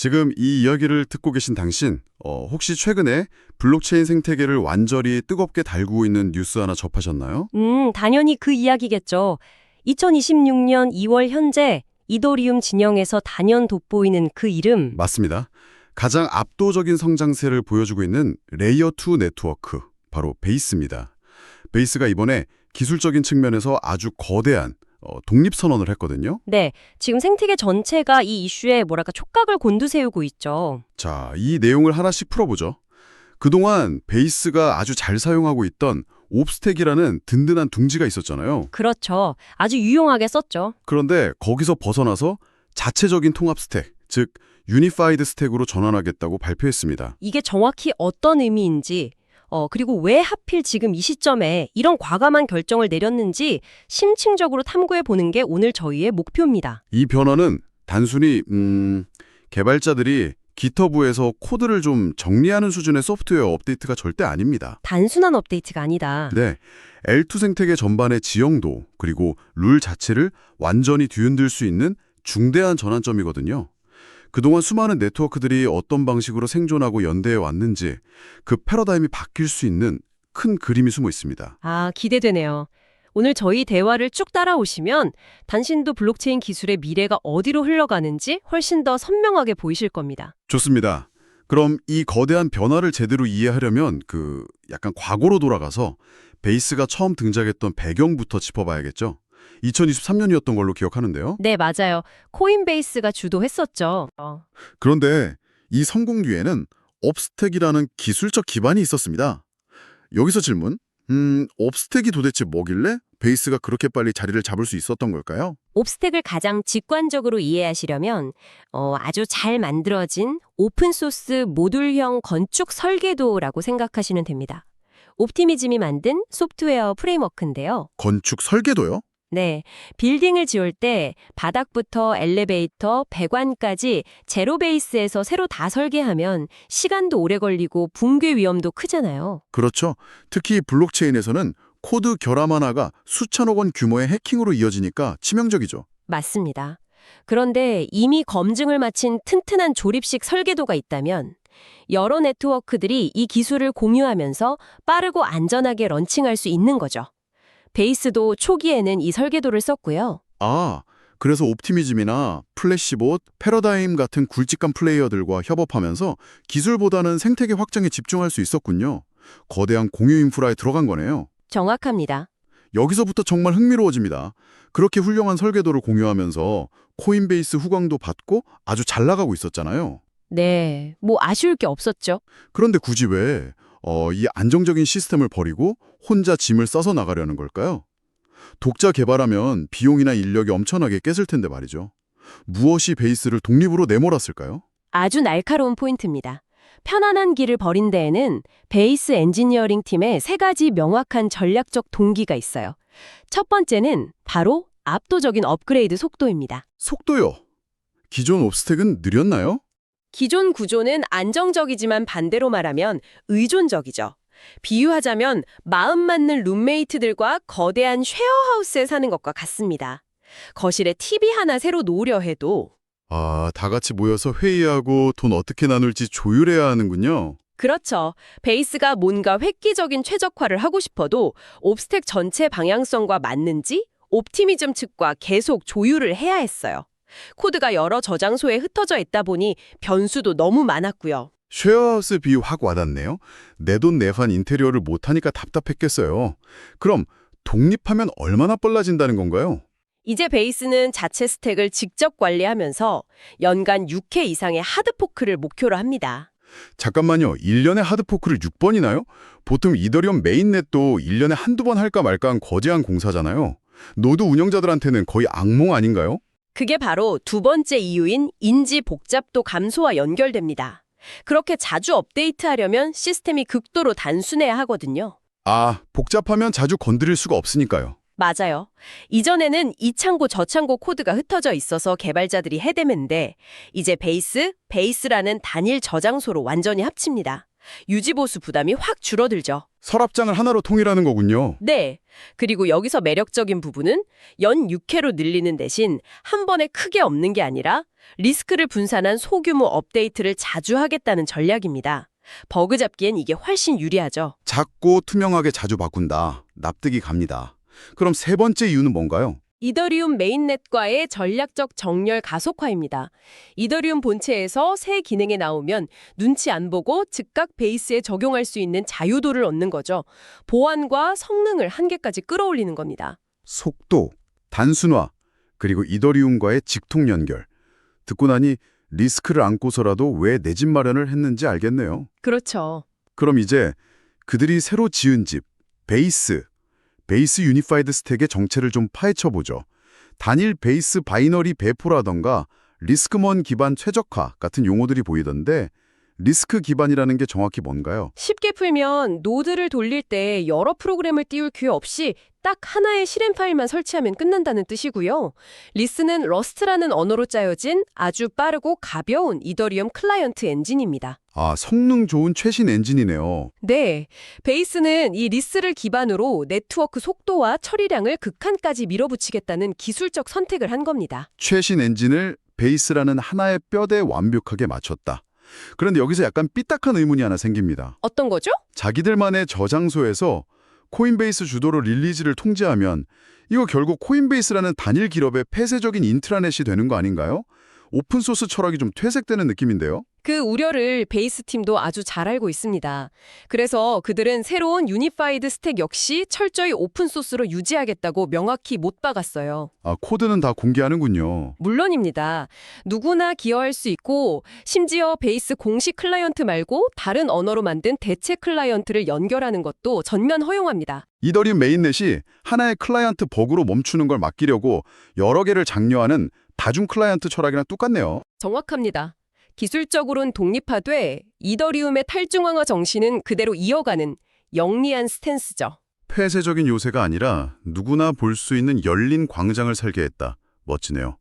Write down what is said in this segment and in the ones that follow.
지금 이 이야기를 듣고 계신 당신, 혹시 최근에 블록체인 생태계를 완전히 뜨겁게 달구고 있는 뉴스 하나 접하셨나요? 당연히 그 이야기겠죠. 2026년 2월 현재 이더리움 진영에서 단연 돋보이는 그 이름. 맞습니다. 가장 압도적인 성장세를 보여주고 있는 레이어2 네트워크, 바로 베이스입니다. 베이스가 이번에 기술적인 측면에서 아주 거대한 독립선언을 했거든요. 네, 지금 생태계 전체가 이 이슈에 촉각을 곤두세우고 있죠. 자, 이 내용을 하나씩 풀어보죠. 그동안 베이스가 아주 잘 사용하고 있던 옵스택이라는 든든한 둥지가 있었잖아요. 그렇죠. 아주 유용하게 썼죠. 그런데 거기서 벗어나서 자체적인 통합 스택, 즉 유니파이드 스택으로 전환하겠다고 발표했습니다. 이게 정확히 어떤 의미인지, 그리고 왜 하필 지금 이 시점에 이런 과감한 결정을 내렸는지 심층적으로 탐구해 보는 게 오늘 저희의 목표입니다. 이 변화는 단순히 개발자들이 기터브에서 코드를 좀 정리하는 수준의 소프트웨어 업데이트가 절대 아닙니다. 단순한 업데이트가 아니다. 네, L2 생태계 전반의 지형도 그리고 룰 자체를 완전히 뒤흔들 수 있는 중대한 전환점이거든요. 그동안 수많은 네트워크들이 어떤 방식으로 생존하고 연대해 왔는지 그 패러다임이 바뀔 수 있는 큰 그림이 숨어 있습니다. 아, 기대되네요. 오늘 저희 대화를 쭉 따라오시면 당신도 블록체인 기술의 미래가 어디로 흘러가는지 훨씬 더 선명하게 보이실 겁니다. 좋습니다. 그럼 이 거대한 변화를 제대로 이해하려면 약간 과거로 돌아가서 베이스가 처음 등장했던 배경부터 짚어봐야겠죠. 2023년이었던 걸로 기억하는데요. 네, 맞아요. 코인베이스가 주도했었죠. 그런데 이 성공 뒤에는 업스택이라는 기술적 기반이 있었습니다. 여기서 질문. 업스택이 도대체 뭐길래 베이스가 그렇게 빨리 자리를 잡을 수 있었던 걸까요? 옵스택을 가장 직관적으로 이해하시려면 아주 잘 만들어진 오픈소스 모듈형 건축 설계도라고 생각하시면 됩니다. 옵티미즘이 만든 소프트웨어 프레임워크인데요. 건축 설계도요? 네, 빌딩을 지을 때 바닥부터 엘리베이터, 배관까지 제로 베이스에서 새로 다 설계하면 시간도 오래 걸리고 붕괴 위험도 크잖아요. 그렇죠. 특히 블록체인에서는 코드 결함 하나가 수천억 원 규모의 해킹으로 이어지니까 치명적이죠. 맞습니다. 그런데 이미 검증을 마친 튼튼한 조립식 설계도가 있다면 여러 네트워크들이 이 기술을 공유하면서 빠르고 안전하게 런칭할 수 있는 거죠. 베이스도 초기에는 이 설계도를 썼고요. 아, 그래서 옵티미즘이나 플래시봇, 패러다임 같은 굵직한 플레이어들과 협업하면서 기술보다는 생태계 확장에 집중할 수 있었군요. 거대한 공유 인프라에 들어간 거네요. 정확합니다. 여기서부터 정말 흥미로워집니다. 그렇게 훌륭한 설계도를 공유하면서 코인베이스 후광도 받고 아주 잘 나가고 있었잖아요. 네, 아쉬울 게 없었죠. 그런데 굳이 왜 이 안정적인 시스템을 버리고 혼자 짐을 싸서 나가려는 걸까요? 독자 개발하면 비용이나 인력이 엄청나게 깼을 텐데 말이죠. 무엇이 베이스를 독립으로 내몰았을까요? 아주 날카로운 포인트입니다. 편안한 길을 버린 데에는 베이스 엔지니어링 팀에 세 가지 명확한 전략적 동기가 있어요. 첫 번째는 바로 압도적인 업그레이드 속도입니다. 속도요. 기존 옵스택은 느렸나요? 기존 구조는 안정적이지만 반대로 말하면 의존적이죠. 비유하자면 마음 맞는 룸메이트들과 거대한 쉐어하우스에 사는 것과 같습니다. 거실에 TV 하나 새로 놓으려 해도 다 같이 모여서 회의하고 돈 어떻게 나눌지 조율해야 하는군요. 그렇죠. 베이스가 뭔가 획기적인 최적화를 하고 싶어도 옵스택 전체 방향성과 맞는지 옵티미즘 측과 계속 조율을 해야 했어요. 코드가 여러 저장소에 흩어져 있다 보니 변수도 너무 많았고요. 쉐어하우스 비유 확 와닿네요. 내돈내산 인테리어를 못하니까 답답했겠어요. 그럼 독립하면 얼마나 빨라진다는 건가요? 이제 베이스는 자체 스택을 직접 관리하면서 연간 6회 이상의 하드포크를 목표로 합니다. 잠깐만요. 1년에 하드포크를 6번이나요? 보통 이더리움 메인넷도 1년에 한두 번 할까 말까한 거대한 공사잖아요. 노드 운영자들한테는 거의 악몽 아닌가요? 그게 바로 두 번째 이유인 인지 복잡도 감소와 연결됩니다. 그렇게 자주 업데이트하려면 시스템이 극도로 단순해야 하거든요. 복잡하면 자주 건드릴 수가 없으니까요. 맞아요. 이전에는 이 창고 저 창고 코드가 흩어져 있어서 개발자들이 헤맸는데 이제 베이스라는 단일 저장소로 완전히 합칩니다. 유지보수 부담이 확 줄어들죠. 서랍장을 하나로 통일하는 거군요. 네. 그리고 여기서 매력적인 부분은 연 6회로 늘리는 대신 한 번에 크게 없는 게 아니라 리스크를 분산한 소규모 업데이트를 자주 하겠다는 전략입니다. 버그 잡기엔 이게 훨씬 유리하죠. 작고 투명하게 자주 바꾼다. 납득이 갑니다. 그럼 세 번째 이유는 뭔가요? 이더리움 메인넷과의 전략적 정렬 가속화입니다. 이더리움 본체에서 새 기능이 나오면 눈치 안 보고 즉각 베이스에 적용할 수 있는 자유도를 얻는 거죠. 보안과 성능을 한계까지 끌어올리는 겁니다. 속도, 단순화, 그리고 이더리움과의 직통 연결. 듣고 나니 리스크를 안고서라도 왜 내 집 마련을 했는지 알겠네요. 그렇죠. 그럼 이제 그들이 새로 지은 집, 베이스 유니파이드 스택의 정체를 좀 파헤쳐보죠. 단일 베이스 바이너리 배포라던가 리스크먼 기반 최적화 같은 용어들이 보이던데 리스크 기반이라는 게 정확히 뭔가요? 쉽게 풀면 노드를 돌릴 때 여러 프로그램을 띄울 기회 없이 딱 하나의 실행 파일만 설치하면 끝난다는 뜻이고요. 리스는 러스트라는 언어로 짜여진 아주 빠르고 가벼운 이더리움 클라이언트 엔진입니다. 아, 성능 좋은 최신 엔진이네요. 네, 베이스는 이 리스를 기반으로 네트워크 속도와 처리량을 극한까지 밀어붙이겠다는 기술적 선택을 한 겁니다. 최신 엔진을 베이스라는 하나의 뼈대에 완벽하게 맞췄다. 그런데 여기서 약간 삐딱한 의문이 하나 생깁니다. 어떤 거죠? 자기들만의 저장소에서 코인베이스 주도로 릴리즈를 통제하면 이거 결국 코인베이스라는 단일 기업의 폐쇄적인 인트라넷이 되는 거 아닌가요? 오픈소스 철학이 좀 퇴색되는 느낌인데요. 그 우려를 베이스 팀도 아주 잘 알고 있습니다. 그래서 그들은 새로운 유니파이드 스택 역시 철저히 오픈소스로 유지하겠다고 명확히 못 박았어요. 아, 코드는 다 공개하는군요. 물론입니다. 누구나 기여할 수 있고 심지어 베이스 공식 클라이언트 말고 다른 언어로 만든 대체 클라이언트를 연결하는 것도 전면 허용합니다. 이더리움 메인넷이 하나의 클라이언트 버그로 멈추는 걸 막기려고 여러 개를 장려하는 다중 클라이언트 철학이랑 똑같네요. 정확합니다. 기술적으로는 독립화돼 이더리움의 탈중앙화 정신은 그대로 이어가는 영리한 스탠스죠. 폐쇄적인 요새가 아니라 누구나 볼 수 있는 열린 광장을 설계했다. 멋지네요.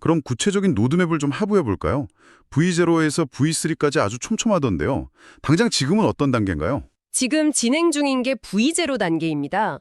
그럼 구체적인 로드맵을 좀 하부해 볼까요? V0에서 V3까지 아주 촘촘하던데요. 당장 지금은 어떤 단계인가요? 지금 진행 중인 게 V0 단계입니다.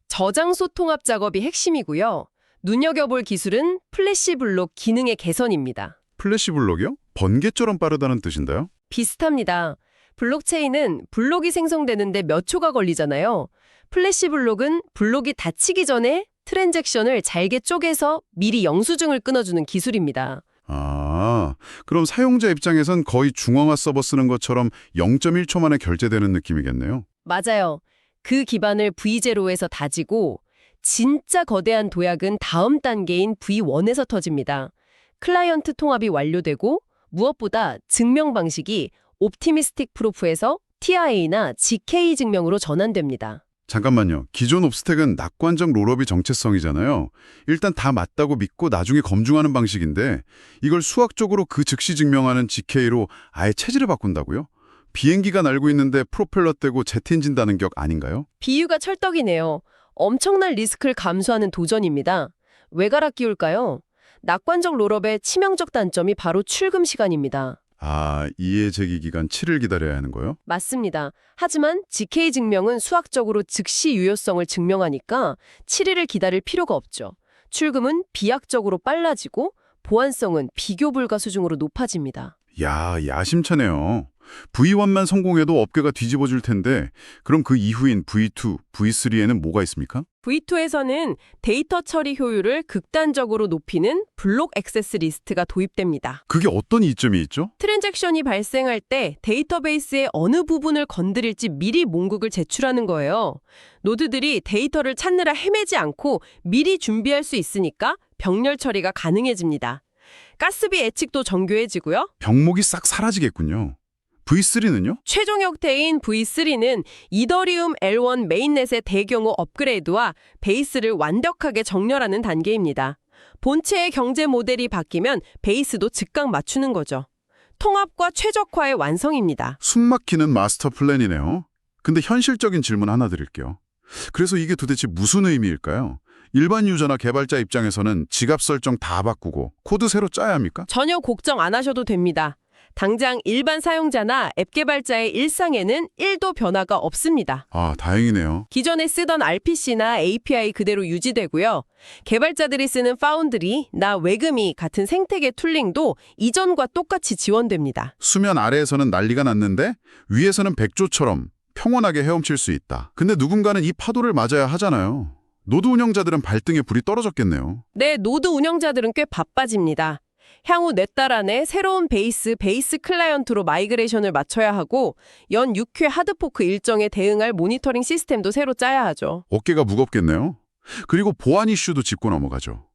저장소 통합 작업이 핵심이고요. 눈여겨볼 기술은 플래시 블록 기능의 개선입니다. 플래시 블록이요? 번개처럼 빠르다는 뜻인가요? 비슷합니다. 블록체인은 블록이 생성되는데 몇 초가 걸리잖아요. 플래시 블록은 블록이 닫히기 전에 트랜잭션을 잘게 쪼개서 미리 영수증을 끊어주는 기술입니다. 아, 그럼 사용자 입장에선 거의 중앙화 서버 쓰는 것처럼 0.1초 만에 결제되는 느낌이겠네요. 맞아요. 그 기반을 V0에서 다지고 진짜 거대한 도약은 다음 단계인 V1에서 터집니다. 클라이언트 통합이 완료되고 무엇보다 증명 방식이 옵티미스틱 프루프에서 TIA나 GK 증명으로 전환됩니다. 잠깐만요. 기존 옵스택은 낙관적 롤업이 정체성이잖아요. 일단 다 맞다고 믿고 나중에 검증하는 방식인데 이걸 수학적으로 그 즉시 증명하는 GK로 아예 체질을 바꾼다고요? 비행기가 날고 있는데 프로펠러 떼고 제트 엔진 다는 격 아닌가요? 비유가 철떡이네요. 엄청난 리스크를 감수하는 도전입니다. 왜 갈아 끼울까요? 낙관적 롤업의 치명적 단점이 바로 출금 시간입니다. 아, 이해 제기 기간 7일 기다려야 하는 거요? 맞습니다. 하지만 GK 증명은 수학적으로 즉시 유효성을 증명하니까 7일을 기다릴 필요가 없죠. 출금은 비약적으로 빨라지고 보안성은 비교 불가 수준으로 높아집니다. 야, 야심차네요. V1만 성공해도 업계가 뒤집어질 텐데 그럼 그 이후인 V2, V3에는 뭐가 있습니까? V2에서는 데이터 처리 효율을 극단적으로 높이는 블록 액세스 리스트가 도입됩니다. 그게 어떤 이점이 있죠? 트랜잭션이 발생할 때 데이터베이스의 어느 부분을 건드릴지 미리 몽국을 제출하는 거예요. 노드들이 데이터를 찾느라 헤매지 않고 미리 준비할 수 있으니까 병렬 처리가 가능해집니다. 가스비 예측도 정교해지고요. 병목이 싹 사라지겠군요. V3는요? 최종 형태인 V3는 이더리움 L1 메인넷의 대경우 업그레이드와 베이스를 완벽하게 정렬하는 단계입니다. 본체의 경제 모델이 바뀌면 베이스도 즉각 맞추는 거죠. 통합과 최적화의 완성입니다. 숨막히는 마스터 플랜이네요. 근데 현실적인 질문 하나 드릴게요. 그래서 이게 도대체 무슨 의미일까요? 일반 유저나 개발자 입장에서는 지갑 설정 다 바꾸고 코드 새로 짜야 합니까? 전혀 걱정 안 하셔도 됩니다. 당장 일반 사용자나 앱 개발자의 일상에는 1도 변화가 없습니다. 아, 다행이네요. 기존에 쓰던 RPC나 API 그대로 유지되고요. 개발자들이 쓰는 파운드리, 나 웨그미 같은 생태계 툴링도 이전과 똑같이 지원됩니다. 수면 아래에서는 난리가 났는데 위에서는 백조처럼 평온하게 헤엄칠 수 있다. 근데 누군가는 이 파도를 맞아야 하잖아요. 노드 운영자들은 발등에 불이 떨어졌겠네요. 네, 노드 운영자들은 꽤 바빠집니다. 향후 4달 안에 새로운 베이스 클라이언트로 마이그레이션을 마쳐야 하고 연 6회 하드포크 일정에 대응할 모니터링 시스템도 새로 짜야 하죠. 어깨가 무겁겠네요. 그리고 보안 이슈도 짚고 넘어가죠.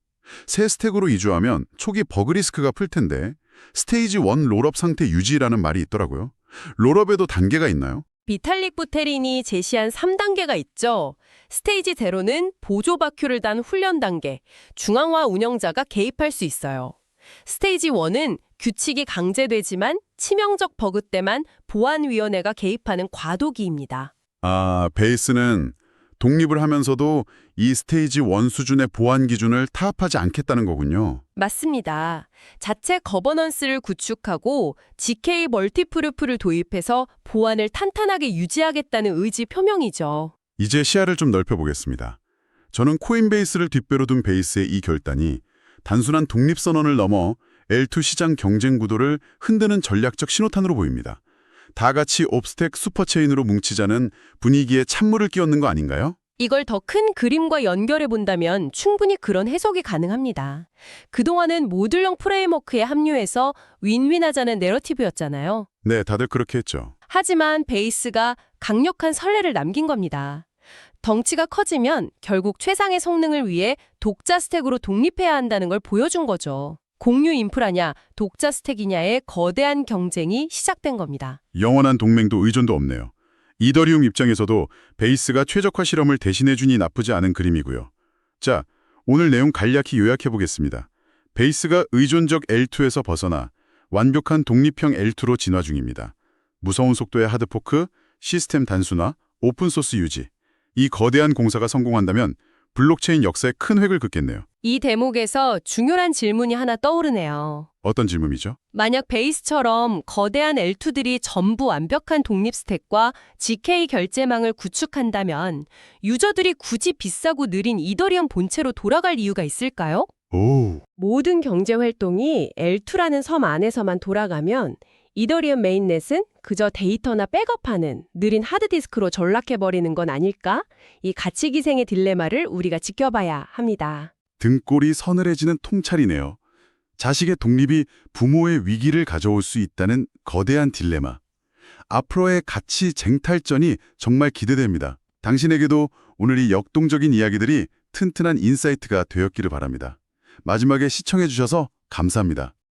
새 스택으로 이주하면 초기 버그 리스크가 풀 텐데 스테이지 1 롤업 상태 유지라는 말이 있더라고요. 롤업에도 단계가 있나요? 비탈릭 부테린이 제시한 3단계가 있죠. 스테이지 0는 보조 바큐를 단 훈련 단계, 중앙화 운영자가 개입할 수 있어요. 스테이지 1은 규칙이 강제되지만 치명적 버그 때만 보안위원회가 개입하는 과도기입니다. 아, 베이스는 독립을 하면서도 이 스테이지 1 수준의 보안 기준을 타협하지 않겠다는 거군요. 맞습니다. 자체 거버넌스를 구축하고 GK 멀티프루프를 도입해서 보안을 탄탄하게 유지하겠다는 의지 표명이죠. 이제 시야를 좀 넓혀보겠습니다. 저는 코인베이스를 뒷배로 둔 베이스의 이 결단이 단순한 독립선언을 넘어 L2 시장 경쟁 구도를 흔드는 전략적 신호탄으로 보입니다. 다 같이 옵스텍 슈퍼체인으로 뭉치자는 분위기에 찬물을 끼얹는 거 아닌가요? 이걸 더 큰 그림과 연결해 본다면 충분히 그런 해석이 가능합니다. 그동안은 모듈형 프레임워크에 합류해서 윈윈하자는 내러티브였잖아요. 네, 다들 그렇게 했죠. 하지만 베이스가 강력한 선례를 남긴 겁니다. 덩치가 커지면 결국 최상의 성능을 위해 독자 스택으로 독립해야 한다는 걸 보여준 거죠. 공유 인프라냐, 독자 스택이냐의 거대한 경쟁이 시작된 겁니다. 영원한 동맹도 의존도 없네요. 이더리움 입장에서도 베이스가 최적화 실험을 대신해주니 나쁘지 않은 그림이고요. 자, 오늘 내용 간략히 요약해보겠습니다. 베이스가 의존적 L2에서 벗어나 완벽한 독립형 L2로 진화 중입니다. 무서운 속도의 하드포크, 시스템 단순화, 오픈소스 유지. 이 거대한 공사가 성공한다면 블록체인 역사에 큰 획을 긋겠네요. 이 대목에서 중요한 질문이 하나 떠오르네요. 어떤 질문이죠? 만약 베이스처럼 거대한 L2들이 전부 완벽한 독립 스택과 GK 결제망을 구축한다면 유저들이 굳이 비싸고 느린 이더리움 본체로 돌아갈 이유가 있을까요? 오, 모든 경제 활동이 L2라는 섬 안에서만 돌아가면 이더리움 메인넷은 그저 데이터나 백업하는 느린 하드디스크로 전락해버리는 건 아닐까? 이 가치기생의 딜레마를 우리가 지켜봐야 합니다. 등골이 서늘해지는 통찰이네요. 자식의 독립이 부모의 위기를 가져올 수 있다는 거대한 딜레마. 앞으로의 가치 쟁탈전이 정말 기대됩니다. 당신에게도 오늘 이 역동적인 이야기들이 튼튼한 인사이트가 되었기를 바랍니다. 마지막에 시청해주셔서 감사합니다.